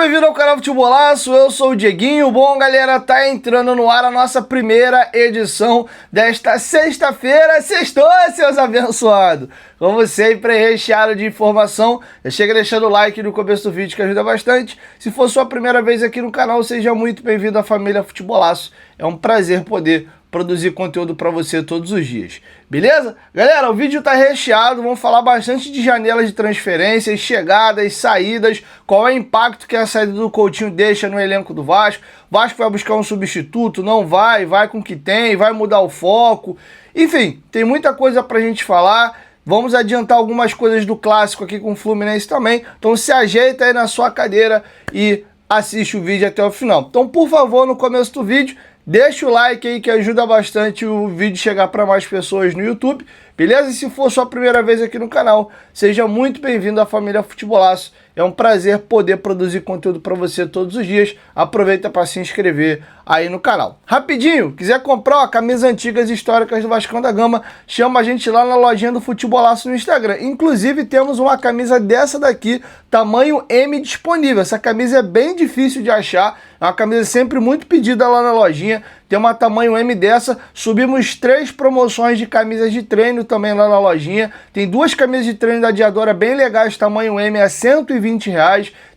bem-vindo ao canal Futebolaço, eu sou o Dieguinho. Bom, galera, tá entrando no ar a nossa primeira edição desta sexta-feira. Sextou, seus abençoados! Como sempre, recheado de informação. Já chega deixando o like no começo do vídeo que ajuda bastante. Se for sua primeira vez aqui no canal, seja muito bem-vindo à família Futebolaço. É um prazer poder produzir conteúdo para você todos os dias, beleza? Galera, o vídeo tá recheado, vamos falar bastante de janelas de transferências, chegadas, saídas, qual é o impacto que a saída do Coutinho deixa no elenco do Vasco. Vasco vai buscar um substituto, não vai, vai com o que tem, vai mudar o foco, enfim, tem muita coisa pra gente falar. Vamos adiantar algumas coisas do clássico aqui com o Fluminense também, então se ajeita aí na sua cadeira e assiste o vídeo até o final. Então, por favor, no começo do vídeo, deixa o like aí que ajuda bastante o vídeo chegar para mais pessoas no YouTube, beleza? E se for sua primeira vez aqui no canal, seja muito bem-vindo à família Futebolaço. É um prazer poder produzir conteúdo para você todos os dias. Aproveita para se inscrever aí no canal. Rapidinho, quiser comprar camisas antigas históricas do Vascão da Gama, chama a gente lá na lojinha do Futebolaço no Instagram. Inclusive, temos uma camisa dessa daqui, tamanho M disponível. Essa camisa é bem difícil de achar, é uma camisa sempre muito pedida lá na lojinha. Tem uma tamanho M dessa. Subimos 3 promoções de camisas de treino também lá na lojinha. Tem 2 camisas de treino da Diadora bem legais, tamanho M, a R$120.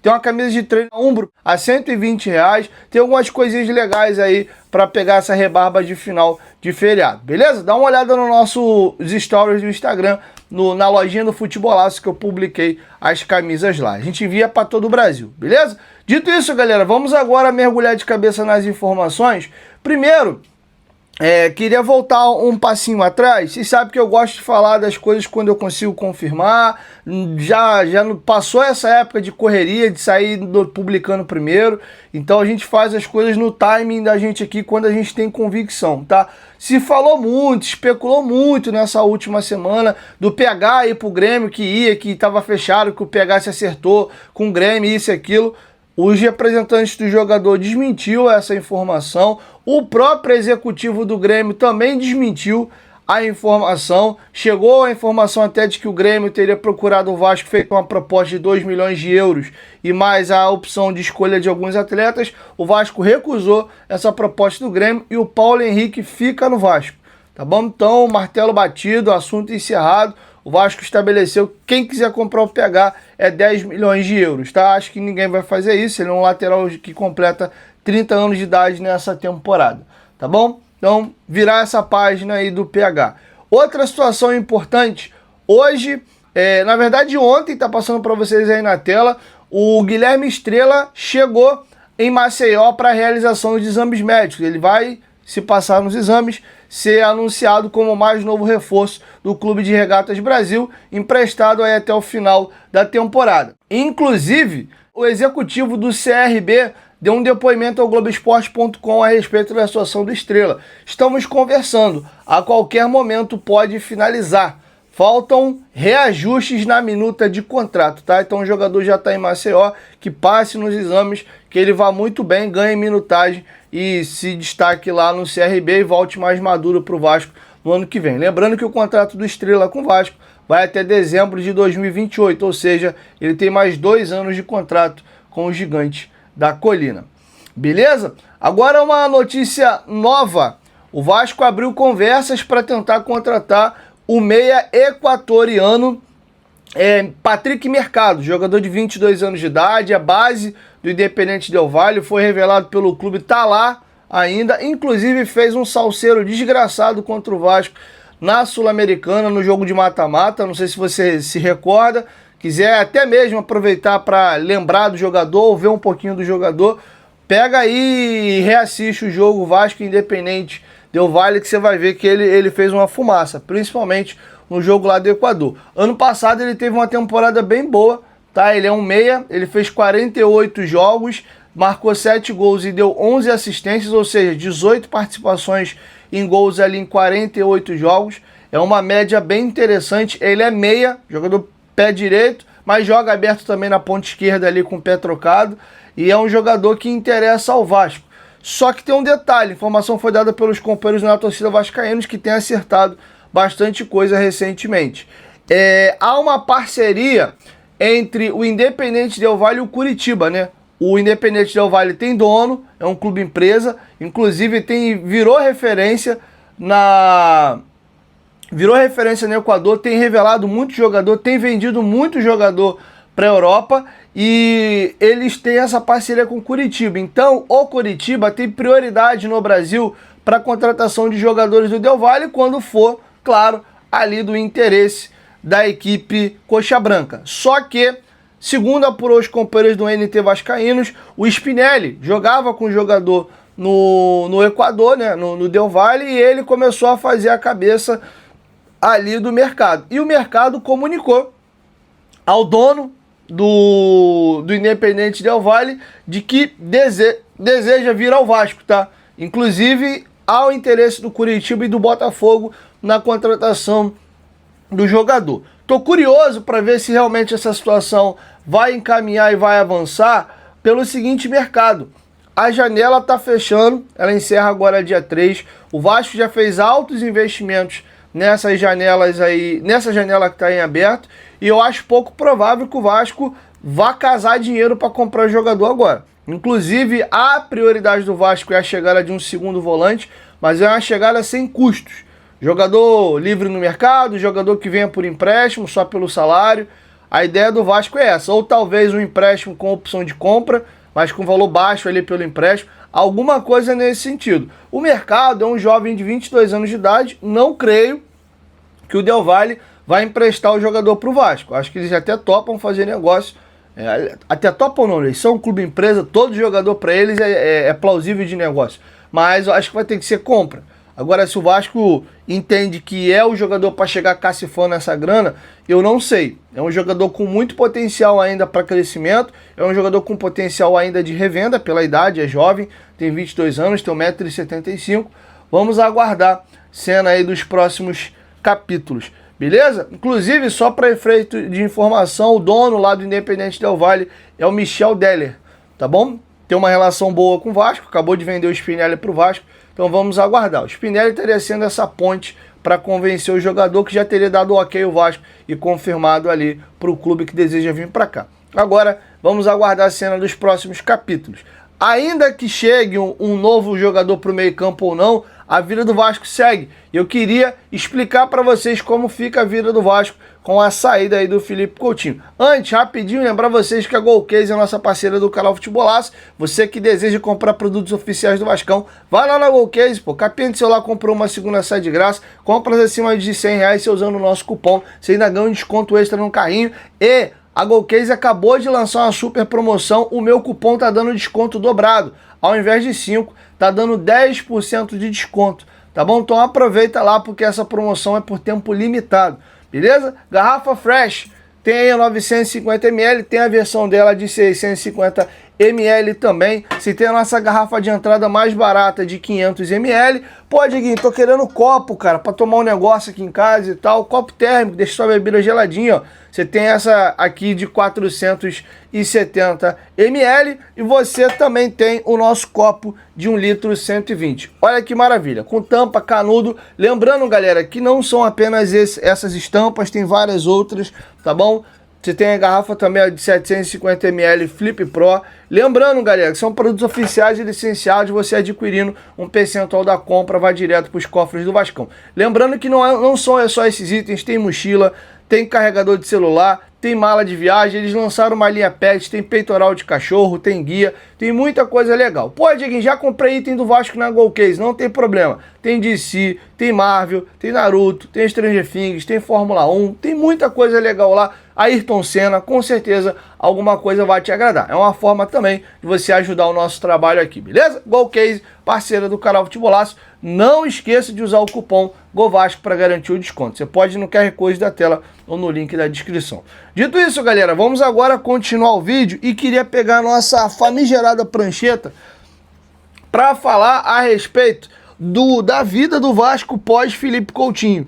Tem uma camisa de treino Umbro a R$120. Tem algumas coisinhas legais aí para pegar essa rebarba de final de feriado, beleza? Dá uma olhada nos nossos stories do Instagram, na lojinha do Futebolaço, que eu publiquei as camisas lá. A gente envia para todo o Brasil, beleza? Dito isso, galera, vamos agora mergulhar de cabeça nas informações. Primeiro, queria voltar um passinho atrás. Vocês sabem que eu gosto de falar das coisas quando eu consigo confirmar. Já passou essa época de correria, de sair publicando primeiro. Então a gente faz as coisas no timing da gente aqui, quando a gente tem convicção, tá? Se falou muito, especulou muito nessa última semana do PH ir pro Grêmio, que estava fechado, que o PH se acertou com o Grêmio, isso e aquilo. Os representantes do jogador desmentiu essa informação. O próprio executivo do Grêmio também desmentiu a informação. Chegou a informação até de que o Grêmio teria procurado o Vasco, feito uma proposta de 2 milhões de euros e mais a opção de escolha de alguns atletas. O Vasco recusou essa proposta do Grêmio e o Paulo Henrique fica no Vasco. Tá bom? Então, martelo batido, assunto encerrado. O Vasco estabeleceu, quem quiser comprar o PH é 10 milhões de euros, tá? Acho que ninguém vai fazer isso, ele é um lateral que completa 30 anos de idade nessa temporada, tá bom? Então, virar essa página aí do PH. Outra situação importante, hoje, na verdade ontem, tá passando para vocês aí na tela, o Guilherme Estrela chegou em Maceió para a realização dos exames médicos. Ele vai se passar nos exames, ser anunciado como o mais novo reforço do Clube de Regatas Brasil, emprestado aí até o final da temporada. Inclusive, o executivo do CRB deu um depoimento ao Globoesporte.com a respeito da situação do Estrela. Estamos conversando, a qualquer momento pode finalizar. Faltam reajustes na minuta de contrato, tá? Então o jogador já está em Maceió, que passe nos exames, que ele vá muito bem, ganhe minutagem e se destaque lá no CRB e volte mais maduro para o Vasco no ano que vem. Lembrando que o contrato do Estrela com o Vasco vai até dezembro de 2028, ou seja, ele tem mais 2 anos de contrato com o Gigante da Colina. Beleza? Agora uma notícia nova. O Vasco abriu conversas para tentar contratar o meia equatoriano Patrick Mercado, jogador de 22 anos de idade, a base do Independente Del Valle, foi revelado pelo clube, tá lá ainda, inclusive fez um salseiro desgraçado contra o Vasco na Sul-Americana, no jogo de mata-mata, não sei se você se recorda, quiser até mesmo aproveitar para lembrar do jogador ou ver um pouquinho do jogador, pega aí e reassiste o jogo Vasco Independente Del Valle, que você vai ver que ele fez uma fumaça, principalmente no jogo lá do Equador. Ano passado ele teve uma temporada bem boa, tá? Ele é um meia, ele fez 48 jogos, marcou 7 gols e deu 11 assistências, ou seja, 18 participações em gols ali em 48 jogos. É uma média bem interessante. Ele é meia, jogador pé direito, mas joga aberto também na ponta esquerda ali com o pé trocado, e é um jogador que interessa ao Vasco. Só que tem um detalhe, a informação foi dada pelos companheiros na torcida vascaínos, que tem acertado bastante coisa recentemente. Há uma parceria entre o Independente Del Valle e o Curitiba, né? O Independente Del Valle tem dono, é um clube empresa, inclusive virou referência no Equador, tem revelado muito jogador, tem vendido muito jogador para a Europa e eles têm essa parceria com o Curitiba. Então, o Curitiba tem prioridade no Brasil para a contratação de jogadores do Del Valle quando for, claro, ali do interesse da equipe Coxa Branca. Só que, segundo apurou os companheiros do NT Vascaínos, o Spinelli jogava com o jogador no Equador, né, no Del Valle, e ele começou a fazer a cabeça ali do mercado. E o mercado comunicou ao dono do Independente Del Valle de que deseja vir ao Vasco, tá? Inclusive, há o interesse do Curitiba e do Botafogo na contratação do jogador. Tô curioso para ver se realmente essa situação vai encaminhar e vai avançar pelo seguinte mercado. A janela tá fechando, ela encerra agora dia 3. O Vasco já fez altos investimentos nessas janelas aí, nessa janela que está em aberto, e eu acho pouco provável que o Vasco vá casar dinheiro para comprar jogador agora. Inclusive, a prioridade do Vasco é a chegada de um segundo volante, mas é uma chegada sem custos. Jogador livre no mercado, jogador que venha por empréstimo, só pelo salário. A ideia do Vasco é essa, ou talvez um empréstimo com opção de compra, mas com valor baixo ali pelo empréstimo, alguma coisa nesse sentido. O mercado é um jovem de 22 anos de idade, não creio que o Del Valle vai emprestar o jogador para o Vasco. Acho que eles até topam fazer negócio, até topam não, eles são um clube empresa, todo jogador para eles é plausível de negócio, mas eu acho que vai ter que ser compra. Agora, se o Vasco entende que é o jogador para chegar cacifando essa grana, eu não sei. É um jogador com muito potencial ainda para crescimento, é um jogador com potencial ainda de revenda pela idade, é jovem, tem 22 anos, tem 1,75 m. Vamos aguardar cena aí dos próximos capítulos, beleza? Inclusive, só para efeito de informação, o dono lá do Independente Del Valle é o Michel Deller, tá bom? Tem uma relação boa com o Vasco, acabou de vender o Spinelli para o Vasco, então vamos aguardar. O Spinelli estaria sendo essa ponte para convencer o jogador, que já teria dado ok ao Vasco e confirmado ali para o clube que deseja vir para cá. Agora, vamos aguardar a cena dos próximos capítulos. Ainda que chegue um novo jogador para o meio campo ou não, a vida do Vasco segue. Eu queria explicar para vocês como fica a vida do Vasco com a saída aí do Felipe Coutinho. Antes, rapidinho, lembrar vocês que a Golcase é a nossa parceira do canal Futebolaço. Você que deseja comprar produtos oficiais do Vascão, vai lá na Golcase, pô. Capinha de celular comprou uma segunda sai de graça. Compras acima de R$100 você usando o nosso cupom. Você ainda ganha um desconto extra no carrinho. E a Golcase acabou de lançar uma super promoção. O meu cupom tá dando desconto dobrado. Ao invés de 5, tá dando 10% de desconto. Tá bom? Então aproveita lá, porque essa promoção é por tempo limitado. Beleza? Garrafa Fresh tem aí a 950 ml, tem a versão dela de 650 ml também. Se tem a nossa garrafa de entrada mais barata de 500 ml, pô, Diguinho, tô querendo copo, cara, pra tomar um negócio aqui em casa e tal. Copo térmico, deixa sua bebida geladinha, ó. Você tem essa aqui de 470 ml e você também tem o nosso copo de 1 litro 120. Olha que maravilha, com tampa, canudo. Lembrando, galera, que não são apenas essas estampas, tem várias outras, tá bom? Você tem a garrafa também de 750 ml Flip Pro. Lembrando, galera, que são produtos oficiais e licenciados. Você adquirindo um percentual da compra vai direto para os cofres do Vascão. Lembrando que não são só esses itens, tem mochila, tem carregador de celular, tem mala de viagem, eles lançaram uma linha pet, tem peitoral de cachorro, tem guia, tem muita coisa legal. Pô, Dieguinho, já comprei item do Vasco na Golcase, não tem problema. Tem DC, tem Marvel, tem Naruto, tem Stranger Things, tem Fórmula 1, tem muita coisa legal lá. Ayrton Senna, com certeza alguma coisa vai te agradar. É uma forma também de você ajudar o nosso trabalho aqui, beleza? Golcase, parceira do canal Futebolaço. Não esqueça de usar o cupom GOVASCO para garantir o desconto. Você pode ir no QR Code da tela ou no link da descrição. Dito isso, galera, vamos agora continuar o vídeo e queria pegar a nossa famigerada prancheta para falar a respeito da vida do Vasco pós Felipe Coutinho.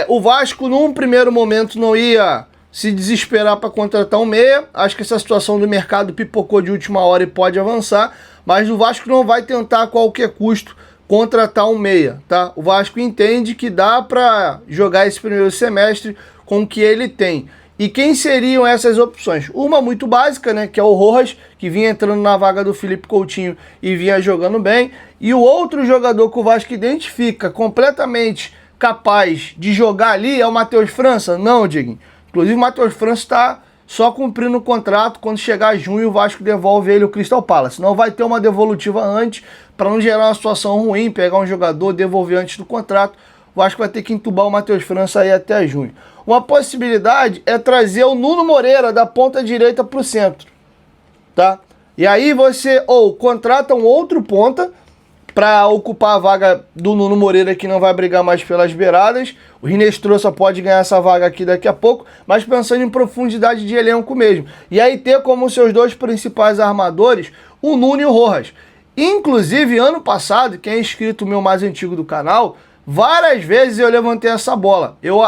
O Vasco, num primeiro momento, não ia se desesperar para contratar um meia. Acho que essa situação do mercado pipocou de última hora e pode avançar, mas o Vasco não vai tentar a qualquer custo contratar um meia, tá? O Vasco entende que dá para jogar esse primeiro semestre com o que ele tem. E quem seriam essas opções? Uma muito básica, né, que é o Rojas, que vinha entrando na vaga do Felipe Coutinho e vinha jogando bem. E o outro jogador que o Vasco identifica completamente capaz de jogar ali é o Matheus França? Não, Dieguinho. Inclusive o Matheus França está só cumprindo o contrato. Quando chegar junho o Vasco devolve ele o Crystal Palace. Não vai ter uma devolutiva antes, para não gerar uma situação ruim, pegar um jogador, devolver antes do contrato. O Vasco vai ter que entubar o Matheus França aí até junho. Uma possibilidade é trazer o Nuno Moreira da ponta direita para o centro, tá? E aí você contrata um outro ponta para ocupar a vaga do Nuno Moreira, que não vai brigar mais pelas beiradas. O Rinestrosa pode ganhar essa vaga aqui daqui a pouco, mas pensando em profundidade de elenco mesmo. E aí ter como seus dois principais armadores o Nuno e o Rojas. Inclusive, ano passado, quem é inscrito meu mais antigo do canal, várias vezes eu levantei essa bola. Eu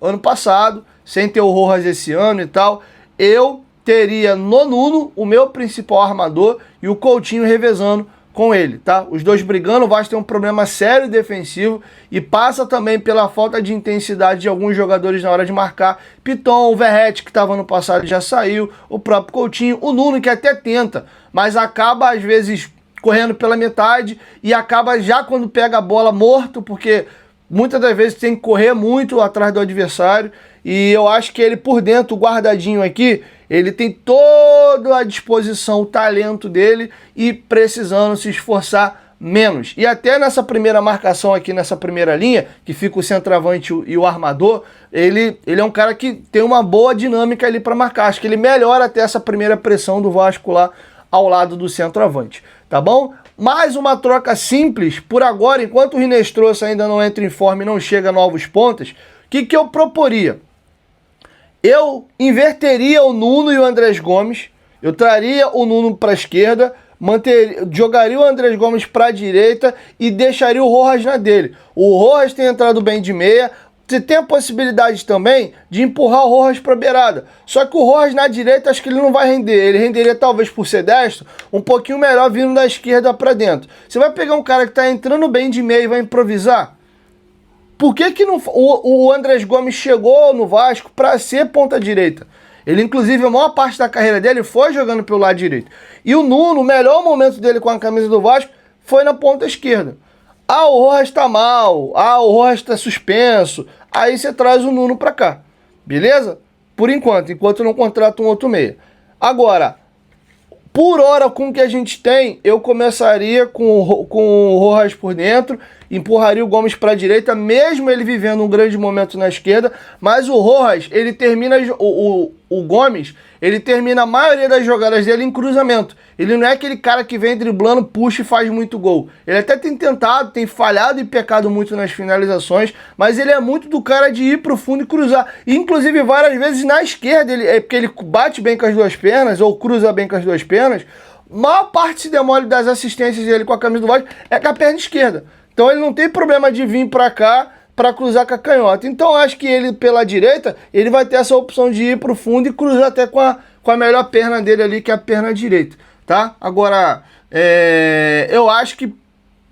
ano passado, sem ter o Rojas esse ano e tal, eu teria no Nuno o meu principal armador e o Coutinho revezando com ele, tá? Os dois brigando. O Vasco tem um problema sério defensivo e passa também pela falta de intensidade de alguns jogadores na hora de marcar. Piton, o Verratti, que estava no passado, já saiu, o próprio Coutinho, o Nuno, que até tenta, mas acaba às vezes correndo pela metade e acaba já quando pega a bola morto, porque muitas das vezes tem que correr muito atrás do adversário. E eu acho que ele por dentro, guardadinho aqui, ele tem toda a disposição, o talento dele e precisando se esforçar menos. E até nessa primeira marcação aqui, nessa primeira linha, que fica o centroavante e o armador, ele é um cara que tem uma boa dinâmica ali para marcar. Acho que ele melhora até essa primeira pressão do Vasco lá ao lado do centroavante, tá bom? Mais uma troca simples, por agora, enquanto o Rinestrosa ainda não entra em forma e não chega a novos pontas, o que eu proporia? Eu inverteria o Nuno e o Andrés Gomes, eu traria o Nuno para a esquerda, jogaria o Andrés Gomes para a direita e deixaria o Rojas na dele. O Rojas tem entrado bem de meia, você tem a possibilidade também de empurrar o Rojas para a beirada. Só que o Rojas na direita, acho que ele não vai render. Ele renderia talvez por ser destro, um pouquinho melhor vindo da esquerda para dentro. Você vai pegar um cara que está entrando bem de meia e vai improvisar? Por que não, o Andrés Gomes chegou no Vasco para ser ponta direita? Ele, inclusive, a maior parte da carreira dele foi jogando pelo lado direito. E o Nuno, o melhor momento dele com a camisa do Vasco foi na ponta esquerda. Ah, o Rojas tá mal. Ah, o Rojas tá suspenso. Aí você traz o Nuno pra cá. Beleza? Por enquanto não contrata um outro meia. Agora, por hora, com o que a gente tem, eu começaria com o Rojas por dentro, empurraria o Gomes para a direita, mesmo ele vivendo um grande momento na esquerda, mas o Rojas, ele termina, o Gomes, ele termina a maioria das jogadas dele em cruzamento. Ele não é aquele cara que vem driblando, puxa e faz muito gol. Ele até tem tentado, tem falhado e pecado muito nas finalizações, mas ele é muito do cara de ir pro fundo e cruzar. E, inclusive, várias vezes na esquerda, porque ele bate bem com as duas pernas, ou cruza bem com as duas pernas, maior parte se demole das assistências dele com a camisa do Vasco é com a perna esquerda. Então ele não tem problema de vir para cá para cruzar com a canhota. Então acho que ele pela direita, ele vai ter essa opção de ir para o fundo e cruzar até com a melhor perna dele ali, que é a perna direita, tá? Agora, eu acho que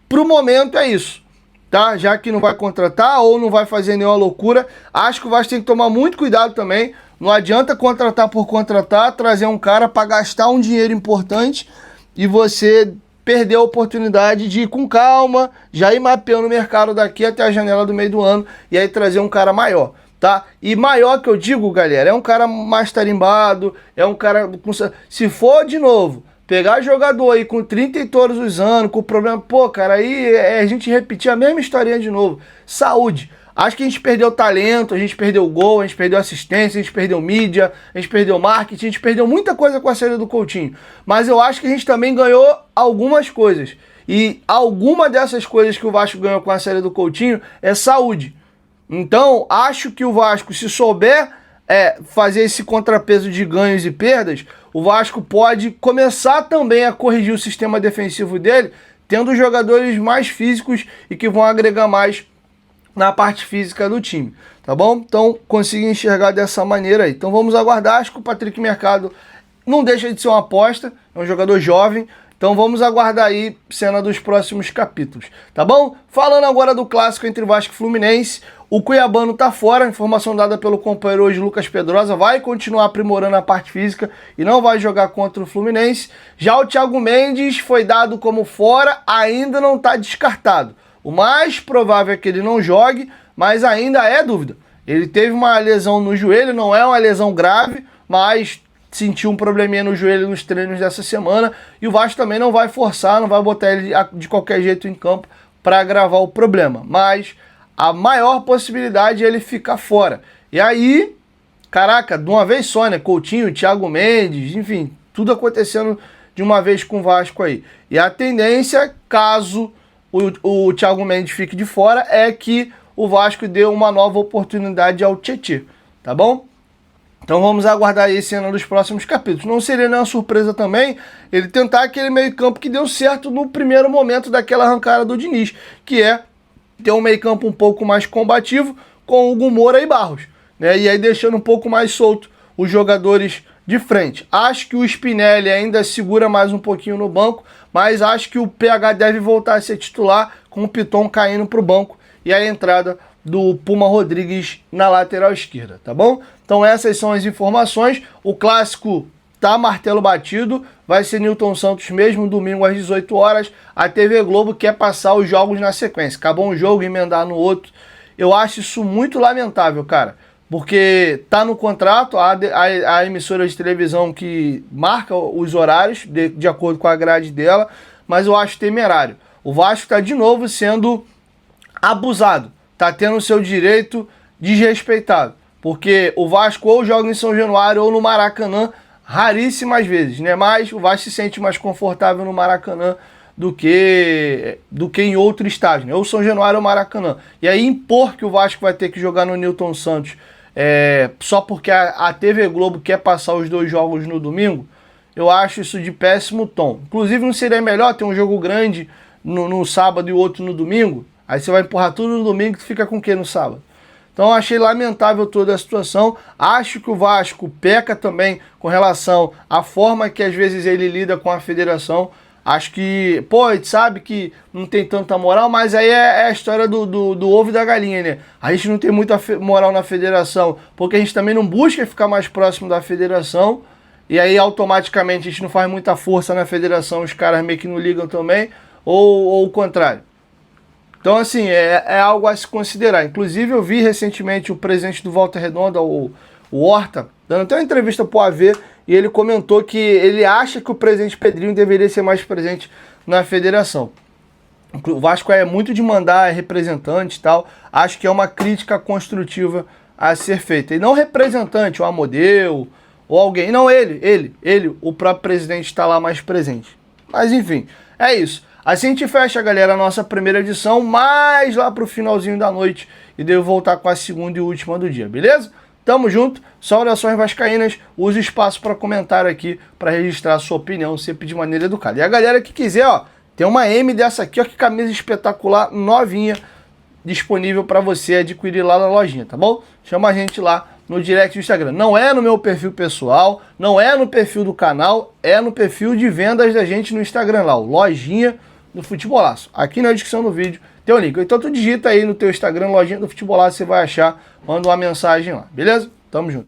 pro momento é isso, tá? Já que não vai contratar ou não vai fazer nenhuma loucura, acho que o Vasco tem que tomar muito cuidado também. Não adianta contratar por contratar, trazer um cara para gastar um dinheiro importante e você perder a oportunidade de ir com calma, já ir mapeando o mercado daqui até a janela do meio do ano e aí trazer um cara maior, tá? E maior que eu digo, galera, é um cara mais tarimbado, é um cara... Se for, de novo, pegar jogador aí com 30 e todos os anos, com problema... Pô, cara, aí é a gente repetir a mesma historinha de novo. Saúde. Acho que a gente perdeu talento, a gente perdeu gol, a gente perdeu assistência, a gente perdeu mídia, a gente perdeu marketing, a gente perdeu muita coisa com a saída do Coutinho. Mas eu acho que a gente também ganhou algumas coisas. E alguma dessas coisas que o Vasco ganhou com a saída do Coutinho é saúde. Então, acho que o Vasco, se souber fazer esse contrapeso de ganhos e perdas, o Vasco pode começar também a corrigir o sistema defensivo dele, tendo jogadores mais físicos e que vão agregar mais na parte física do time, tá bom? Então, consigo enxergar dessa maneira aí. Então, vamos aguardar. Acho que o Patrick Mercado não deixa de ser uma aposta, é um jogador jovem Então vamos aguardar aí cena dos próximos capítulos, tá bom? Falando agora do clássico entre Vasco e Fluminense, o cuiabano tá fora, informação dada pelo companheiro hoje, Lucas Pedrosa, vai continuar aprimorando a parte física e não vai jogar contra o Fluminense. Já o Thiago Mendes foi dado como fora, ainda não está descartado. O mais provável é que ele não jogue, mas ainda é dúvida. Ele teve uma lesão no joelho, não é uma lesão grave, mas sentiu um probleminha no joelho nos treinos dessa semana, e o Vasco também não vai forçar, não vai botar ele de qualquer jeito em campo para agravar o problema, mas a maior possibilidade é ele ficar fora. E aí, caraca, de uma vez só, né, Coutinho, Thiago Mendes, enfim, tudo acontecendo de uma vez com o Vasco aí. E a tendência, caso o Thiago Mendes fique de fora, é que o Vasco dê uma nova oportunidade ao Tietê, tá bom? Então vamos aguardar aí cena dos próximos capítulos. Não seria nenhuma surpresa também ele tentar aquele meio campo que deu certo no primeiro momento daquela arrancada do Diniz, que é ter um meio campo um pouco mais combativo com Hugo Moura e Barros, né? E aí deixando um pouco mais solto os jogadores de frente. Acho que o Spinelli ainda segura mais um pouquinho no banco, mas acho que o PH deve voltar a ser titular com o Piton caindo para o banco e a entrada do Puma Rodrigues na lateral esquerda, tá bom? Então essas são as informações. O clássico tá martelo batido, vai ser Nilton Santos mesmo, domingo às 18 horas. A TV Globo quer passar os jogos na sequência. Acabou um jogo, emendar no outro. Eu acho isso muito lamentável, cara, porque tá no contrato a emissora de televisão que marca os horários de acordo com a grade dela, mas eu acho temerário. O Vasco tá de novo sendo abusado, tá tendo o seu direito desrespeitado, porque o Vasco ou joga em São Januário ou no Maracanã, raríssimas vezes, né? Mas o Vasco se sente mais confortável no Maracanã do que em outro estádio, né? Ou São Januário ou Maracanã. E aí impor que o Vasco vai ter que jogar no Nilton Santos só porque a TV Globo quer passar os dois jogos no domingo, eu acho isso de péssimo tom. Inclusive não seria melhor ter um jogo grande no sábado e o outro no domingo? Aí você vai empurrar tudo no domingo e tu fica com o que no sábado? Então achei lamentável toda a situação. Acho que o Vasco peca também com relação à forma que às vezes ele lida com a federação. Acho que, pô, a gente sabe que não tem tanta moral, mas aí é a história do ovo e da galinha, né? A gente não tem muita moral na federação, porque a gente também não busca ficar mais próximo da federação, e aí automaticamente a gente não faz muita força na federação, os caras meio que não ligam também, ou o contrário. Então, assim, é algo a se considerar. Inclusive, eu vi recentemente o presidente do Volta Redonda, o Horta, dando até uma entrevista para o AV, e ele comentou que ele acha que o presidente Pedrinho deveria ser mais presente na federação. O Vasco é muito de mandar representante e tal. Acho que é uma crítica construtiva a ser feita. E não representante, o Amodeu, ou alguém. Não, ele, o próprio presidente está lá mais presente. Mas, enfim, é isso. Assim a gente fecha, galera, a nossa primeira edição, mais lá pro finalzinho da noite, e devo voltar com a segunda e última do dia, beleza? Tamo junto, saudações vascaínas, use o espaço para comentário aqui, para registrar a sua opinião, sempre de maneira educada. E a galera que quiser, ó, tem uma M dessa aqui, ó, que camisa espetacular, novinha, disponível para você adquirir lá na lojinha, tá bom? Chama a gente lá no direct do Instagram. Não é no meu perfil pessoal, não é no perfil do canal, é no perfil de vendas da gente no Instagram lá, o Lojinha do Futebolaço. Aqui na descrição do vídeo tem o link. Então tu digita aí no teu Instagram, Lojinha do Futebolaço, você vai achar, manda uma mensagem lá, beleza? Tamo junto.